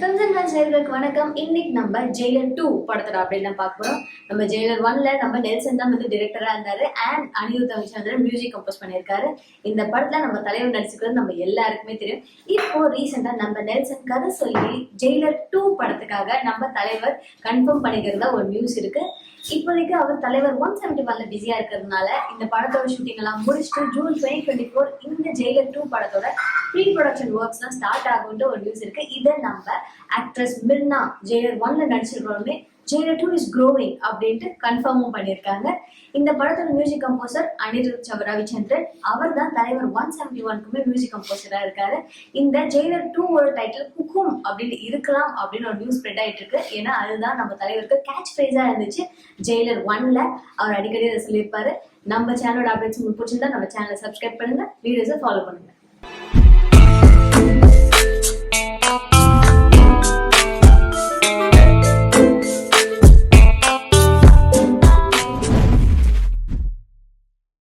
Concern நேயர்களுக்கு வணக்கம். இன்னைக்கு நம்ம ஜெயிலர் 2 படத்தோட அப்டேட் தான் பார்க்க போறோம். நம்ம ஜெயிலர் 1ல நம்ம நெல்சன் தான் டைரக்டரா இருந்தாரு and Anirudh Ravichandran music compose பண்ணியிருக்காரு. இந்த படத்துல நம்ம தலைவர் நடிச்சுக்கிறது நம்ம எல்லாருக்குமே தெரியும். இப்போ ரீசெண்டா நம்ம நெல்சன் கதை சொல்லி ஜெயிலர் 2 படத்துக்காக நம்ம தலைவர் கன்ஃபார்ம் பண்ணிக்கிறதா ஒரு நியூஸ் இருக்கு. இப்போதைக்கு அவர் தலைவர் 171ல பிஸியா இருக்கிறதுனால இந்த படத்தோட ஷூட்டிங் எல்லாம் முடிச்சுட்டு ஜூன் 2024 இந்த ஜெயிலர் 2 படத்தோட ப்ரீ ப்ரொடக்ஷன் ஒர்க்ஸ் எல்லாம் ஸ்டார்ட் ஆகும்னு ஒரு நியூஸ் இருக்கு. இதை நம்ம ஆக்ட்ரஸ் மிர்னா ஜெயிலர் 1ல நடிச்சிருக்கோமே ஜெயிலர் 2 இஸ் க்ரோவிங் அப்படின்ட்டு கன்ஃபார்மும் பண்ணியிருக்காங்க. இந்த படத்தோட மியூசிக் கம்போசர் அனிருத் ரவிச்சந்திரன், அவர் தான் தலைவர் 171க்குமே மியூசிக் கம்போசரா இருக்காரு. இந்த ஜெயிலர் 2 டைட்டில் குக்கும் அப்படின்னு இருக்கலாம் அப்படின்னு ஒரு நியூஸ் ஸ்ப்ரெட் ஆயிட்டு இருக்கு. ஏன்னா அதுதான் நம்ம தலைவருக்கு கேட்ச் ஃப்ரேஸா இருந்துச்சு. ஜெயிலர் 1ல அவர் அடிக்கடி அதை சொல்லியிருப்பாரு. நம்ம சேனலோட அப்டேட்ஸ் உங்களுக்கு பிடிச்சிருந்தா நம்ம சேனலை சப்ஸ்கிரைப் பண்ணுங்க, வீடியோஸை ஃபாலோ பண்ணுங்க.